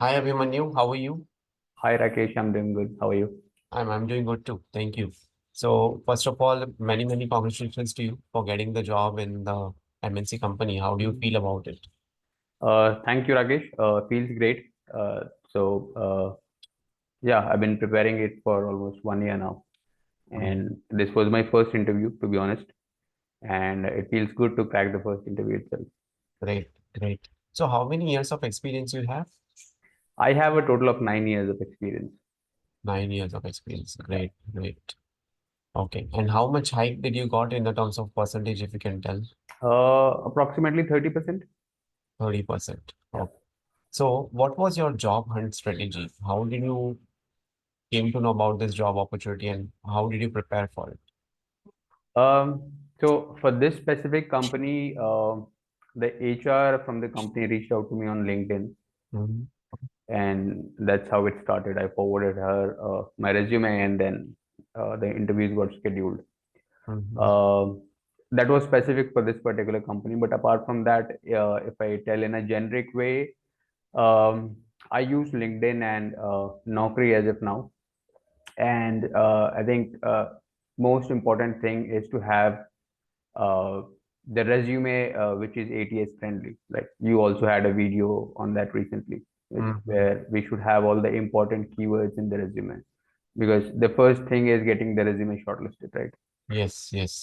Hi Abhimanyu, how are you? Hi Rakesh, I'm doing good. How are you? I'm doing good too. Thank you. So first of all, many congratulations to you for getting the job in the MNC company. How do you feel about it? Thank you, Rakesh. Feels great. Yeah, I've been preparing it for almost 1 year now, Mm, and this was my first interview, to be honest. And it feels good to crack the first interview itself. great, great. So how many years of experience you have? I have a total of 9 years of experience. 9 years of experience. Great, great. Okay. And how much hike did you got in the terms of percentage, if you can tell? Approximately 30%. 30%. Yeah. Okay. So what was your job hunt strategy? How did you came to know about this job opportunity and how did you prepare for it? So for this specific company, the HR from the company reached out to me on LinkedIn, Mhm, and that's how it started. I forwarded her my resume, and then the interviews got scheduled. mhm, Um that was specific for this particular company, but apart from that, if I tell in a generic way, I use LinkedIn and Naukri as of now, and I think most important thing is to have uh, the resume which is ATS friendly. Like you also had a video on that recently, mhm. where we should have all the important keywords in the resume, because the first thing is getting the resume shortlisted, right? Yes, yes.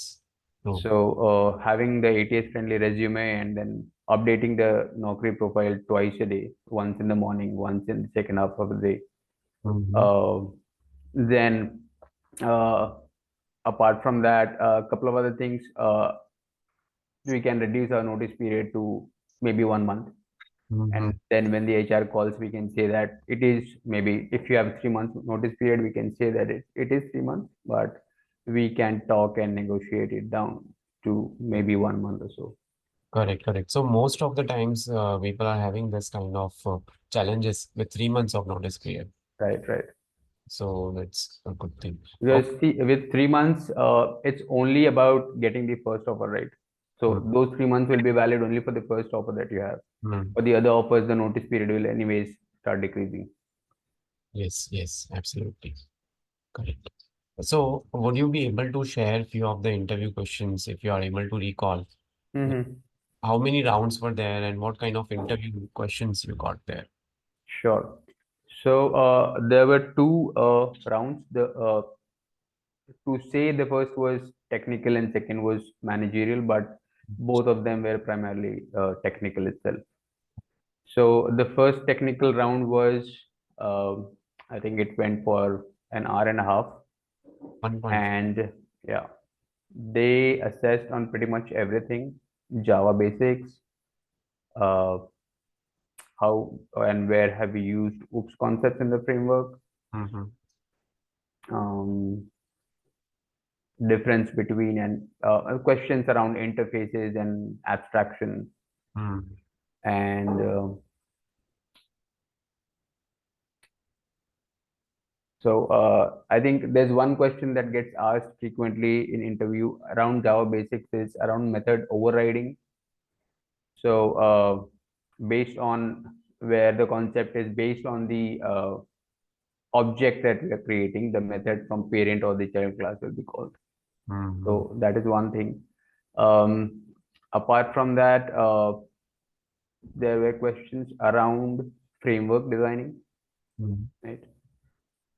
True. So having the ATS friendly resume and then updating the Naukri profile twice a day, once in the morning, once in the second half of the day. Mhm, Uh, then uh, apart from that, a couple of other things. We can reduce our notice period to maybe 1 month, mhm. and then when the HR calls, we can say that it is, maybe if you have 3 months notice period, we can say that it is 3 months, but we can talk and negotiate it down to maybe 1 month or so. Correct, correct. So most of the times, people are having this kind of challenges with 3 months of notice period. Right, right. So that's a good thing. Because Okay. see, with 3 months, it's only about getting the first offer, right? So Mm, those 3 months will be valid only for the first offer that you have. mm. For the other offers, the notice period will anyways start decreasing. Yes, yes, absolutely. Correct. So would you be able to share few of the interview questions if you are able to recall? Mm-hmm. How many rounds were there and what kind of interview questions you got there? Sure. So there were two rounds. The To say the first was technical and second was managerial, but both of them were primarily technical itself. So the first technical round was, uh, I think it went for an hour and a half, 1.5. and yeah, they assessed on pretty much everything: Java basics, uh, how and where have you used OOPS concepts in the framework, Mm-hmm. um, difference between and questions around interfaces and abstraction, Mm-hmm. and so I think there's one question that gets asked frequently in interview around Java basics is around method overriding. So based on where the concept is based on the object that we are creating, the method from parent or the child class will be called. Mm-hmm. So that is one thing. Um, Apart from that, there were questions around framework designing, right?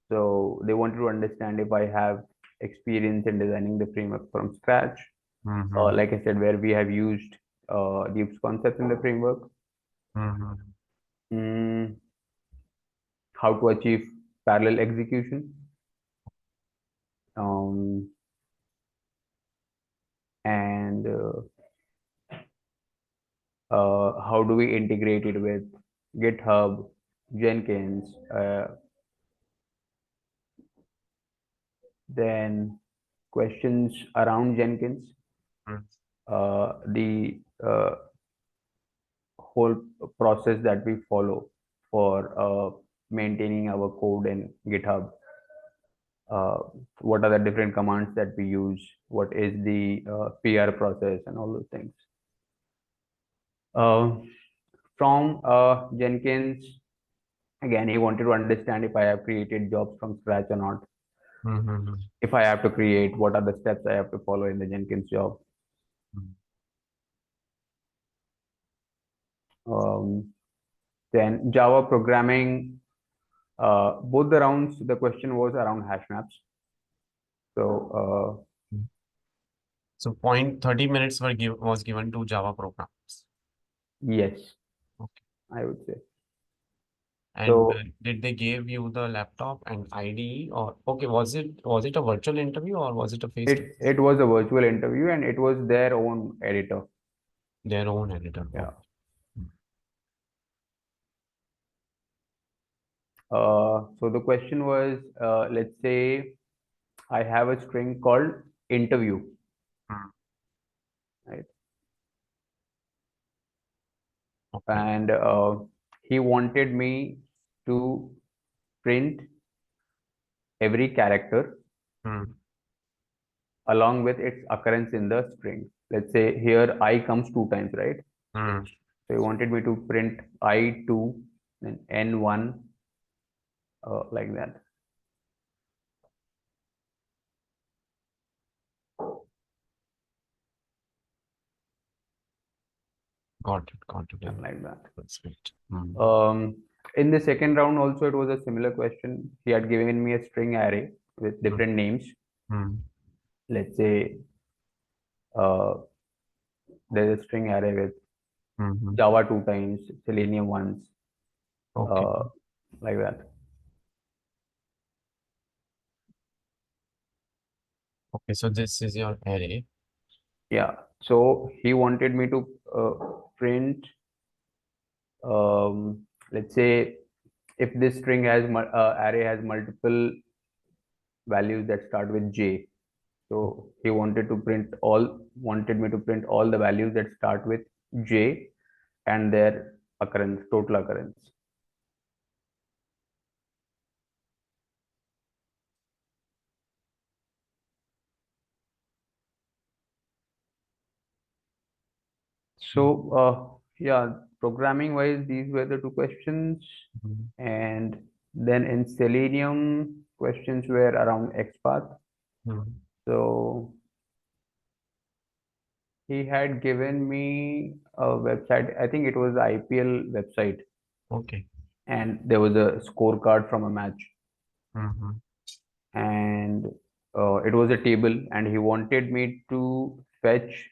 So they wanted to understand if I have experience in designing the framework from scratch. Mm-hmm. Like I said, where we have used the OOPS concept in the framework. Mm-hmm. Mm, how to achieve parallel execution, um, and how do we integrate it with GitHub, Jenkins, then questions around Jenkins, the whole process that we follow for maintaining our code in GitHub. Uh, what are the different commands that we use? What is the PR process and all those things. Uh, from Jenkins, Again, he wanted to understand if I have created jobs from scratch or not. Mm-hmm. If I have to create, what are the steps I have to follow in the Jenkins job? Um, then Java programming, both the rounds, the question was around hash maps. So So point 30 minutes was given to Java programs. yes, Okay. I would say. And So did they give you the laptop and IDE, or okay, was it a virtual interview or was it a face to it was a virtual interview and it was their own editor. their own editor? Yeah. Okay. So the question was, let's say I have a string called interview, Hmm. right? Okay. And he wanted me to print every character Hmm. along with its occurrence in the string. Let's say here I comes two times, right? Hmm. So he wanted me to print I2, then N1, like that, Got it. Got it. Yeah, like that. that's great. Hmm. In the second round also it was a similar question. He had given me a string array with Hmm. different names. Hmm. Let's say there's a string array with Hmm. Java two times, Selenium once, Okay. uh, like that. Okay. So this is your array. Yeah. So he wanted me to print, let's say, if this string has array has multiple values that start with J. So he wanted me to print all the values that start with J and their occurrence, total occurrence. So yeah, programming wise, these were the two questions. Hmm. And then in Selenium, questions were around XPath. Hmm. So he had given me a website. I think it was the IPL website, Okay. and there was a scorecard from a match, Hmm. and it was a table, and he wanted me to fetch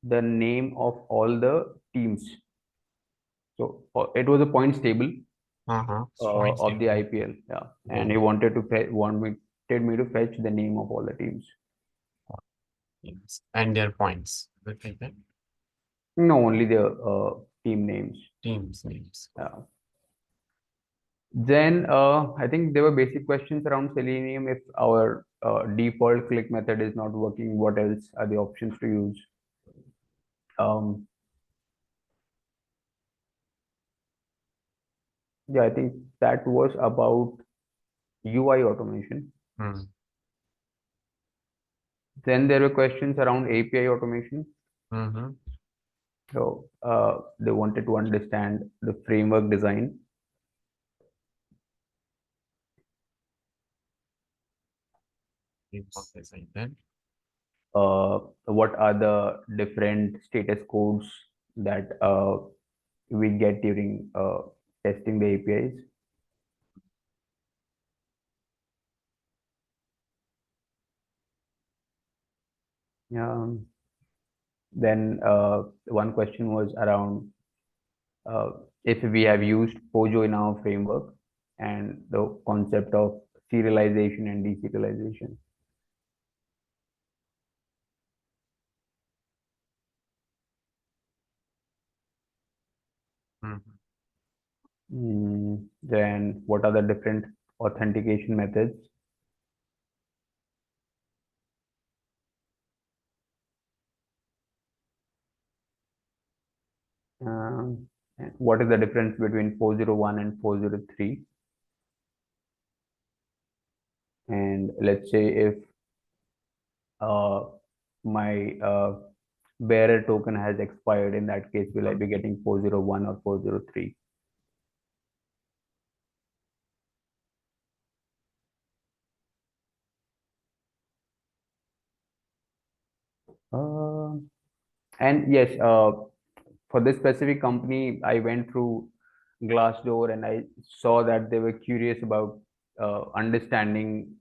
the name of all the teams. So it was a points table Uh-huh. Points of the table. IPL, yeah, and Oh, he wanted me to fetch the name of all the teams. yes. And their points. Is it like that? No, only the team names. Teams names. Yeah. Then I think there were basic questions around Selenium. If our default click method is not working, what else are the options to use? Um, yeah, I think that was about UI automation. Hmm. Then there were questions around API automation. Mm-hmm. So they wanted to understand the framework design. Is like that. What are the different status codes that we get during testing the APIs? Um, then one question was around uh, if we have used Pojo in our framework and the concept of serialization and deserialization. Mm-hmm. Then what are the different authentication methods? And what is the difference between 401 and 403? And let's say if uh, my bearer token has expired, in that case, will I be getting 401 or 403? And yes, for this specific company, I went through Glassdoor and I saw that they were curious about understanding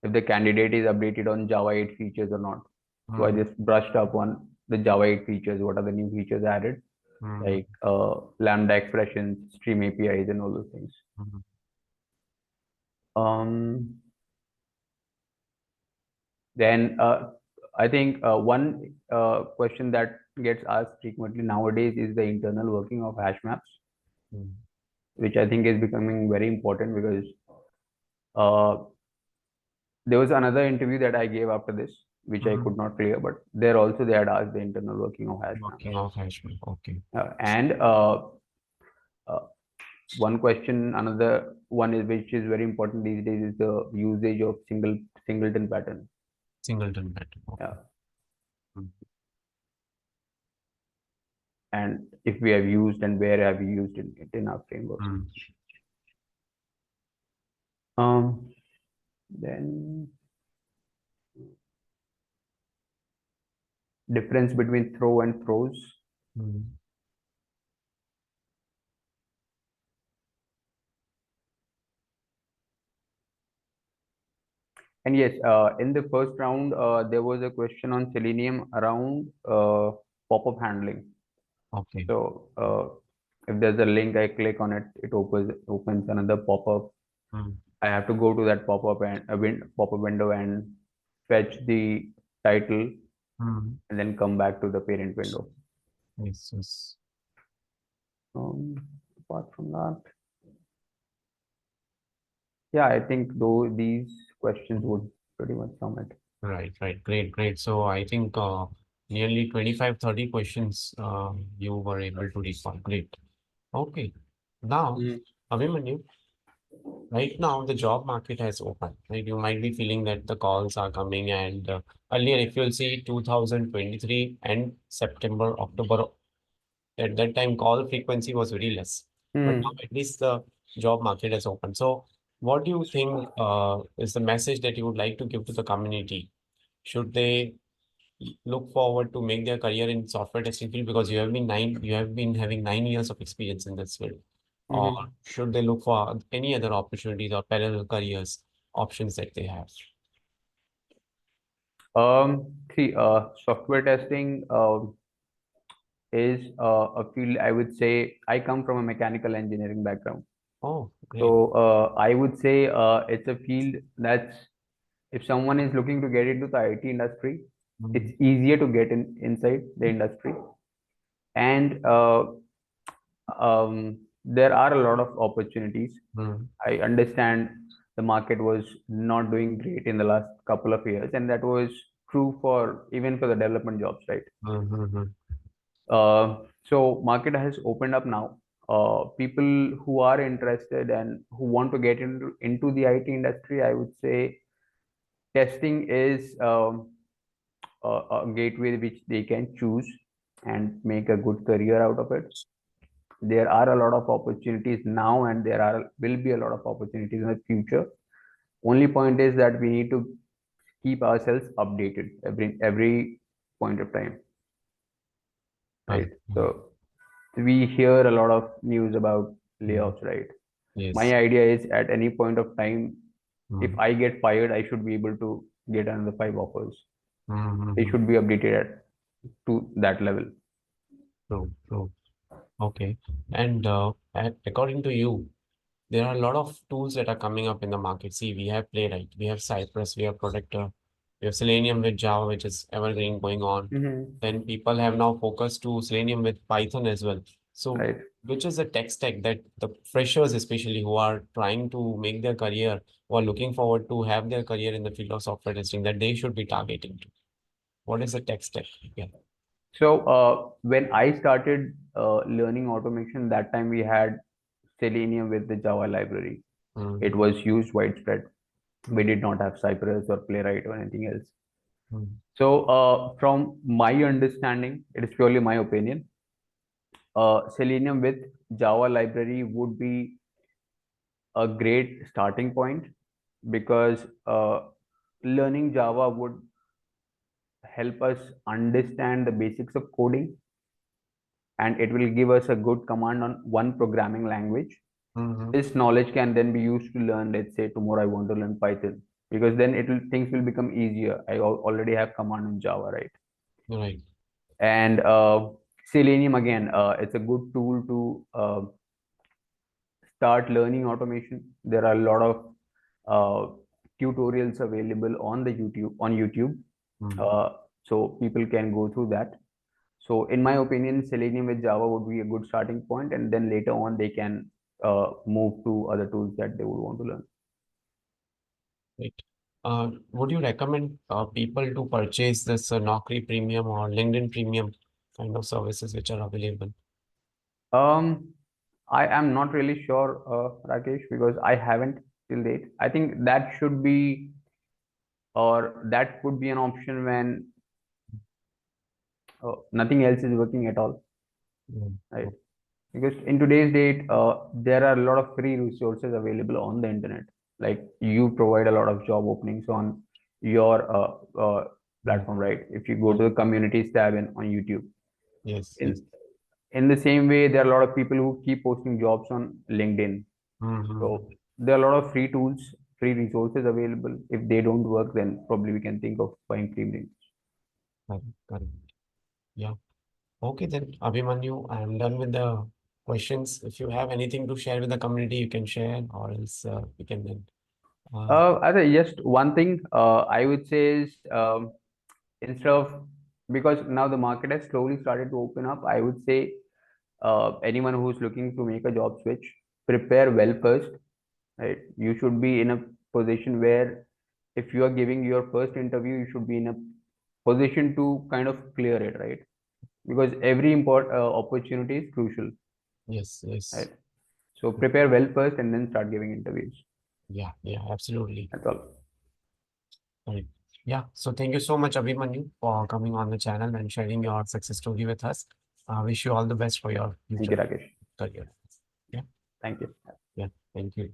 if the candidate is updated on Java 8 features or not. So I Mm, just brushed up on the Java 8 features. What are the new features added? mm, Like Lambda expressions, stream APIs, and all those things. mm, Um, then I think one question that gets asked frequently nowadays is the internal working of hash maps, mm, which I think is becoming very important because uh, there was another interview that I gave after this, which I mm. could not clear, but there also they had asked the internal working of hash maps. Working off Ashman. Okay. And uh, one question, another one is which is very important these days is the usage of singleton pattern. Singleton pattern. Okay. Yeah. Mm, And if we have used and where have we used it in our framework. mm, Um, then difference between throw and throws. mm. And yes, in the first round, there was a question on Selenium around pop-up handling. Okay. So if there's a link, I click on it, it opens another pop-up. Mm, I have to go to that pop-up and pop-up window and fetch the title mm. and then come back to the parent window. Yes, yes. Apart from that, yeah, I think though these questions would pretty much sum it. Right, right. Great, great. So I think nearly 25, 30 questions you were able to respond. Great. Okay. Now, Mm. Abhimanyu, right now the job market has opened. Right? You might be feeling that the calls are coming and earlier if you'll see 2023 and September, October, at that time call frequency was very less. But now Mm. at least the job market has opened. So what do you think is the message that you would like to give to the community? Should they look forward to make their career in software testing field because you have been having 9 years of experience in this field, or Mhm. should they look for any other opportunities or parallel careers options that they have? See, software testing is a field. I would say I come from a mechanical engineering background, Oh, great. so I would say it's a field that's if someone is looking to get into the IT industry, it's Mm, easier to get inside the industry, and there are a lot of opportunities. mm, I understand the market was not doing great in the last couple of years, and that was true for even for the development jobs, right? mm, mm, mm, So market has opened up now. People who are interested and who want to get into the IT industry, I would say testing is a gateway which they can choose and make a good career out of it. There are a lot of opportunities now, and there are will be a lot of opportunities in the future. Only point is that we need to keep ourselves updated every point of time, right? correct. So we hear a lot of news about Mm, layoffs, right? My yes. idea is at any point of time, if Mm, I get fired, I should be able to get another five offers. mm, mm, They mm. should be updated to that level. True, true. Okay. And according to you, there are a lot of tools that are coming up in the market. See, we have Playwright, we have Cypress, we have Protector, we have Selenium with Java, which is evergreen going on. Mm-hmm. Then people have now focused to Selenium with Python as well. So, Right. which is the tech stack that the freshers, especially who are trying to make their career or looking forward to have their career in the field of software testing, that they should be targeting to? What is the tech stack? Yeah. So when I started learning automation, that time we had Selenium with the Java library. It Mm, was used widespread. We did not have Cypress or Playwright or anything else. mm, So from my understanding, it is purely my opinion. Selenium with Java library would be a great starting point because learning Java would help us understand the basics of coding, and it will give us a good command on one programming language. Mm-hmm. This knowledge can then be used to learn, let's say tomorrow I want to learn Python, because then things will become easier. I already have command in Java, right? Right. And Selenium, again, it's a good tool to start learning automation. There are a lot of tutorials available on the YouTube, Mm-hmm. so people can go through that. So in my opinion, Selenium with Java would be a good starting point, and then later on they can move to other tools that they would want to learn. Right. Would you recommend people to purchase this Naukri Premium or LinkedIn Premium kind of services which are available? I am not really sure, Rakesh, because I haven't till date. I think that should be, or that could be an option when nothing else is working at all, Mm. right? Because in today's date, there are a lot of free resources available on the internet. Like you provide a lot of job openings on your Mm. platform, right? If you go Mm. to the communities tab on YouTube, Yes, yes. in in the same way, there are a lot of people who keep posting jobs on LinkedIn. Mm-hmm. So there are a lot of free tools, free resources available. If they don't work, then probably we can think of buying premium. Correct, correct. Yeah. Okay, then, Abhimanyu, I'm done with the questions. If you have anything to share with the community, you can share, or else we can then. I think just one thing I would say is, instead of, because now the market has slowly started to open up, I would say anyone who's looking to make a job switch, prepare well first, right? You should be in a position where if you are giving your first interview, you should be in a position to kind of clear it, right? Because every opportunity is crucial, Yes, yes. right? So prepare well first and then start giving interviews. Yeah, yeah, absolutely. That's all. Right. Yeah. So thank you so much, Abhimanyu, for coming on the channel and sharing your success story with us. I wish you all the best for your Thank you, future Rakesh. career. Yeah. Thank you. Yeah. Thank you.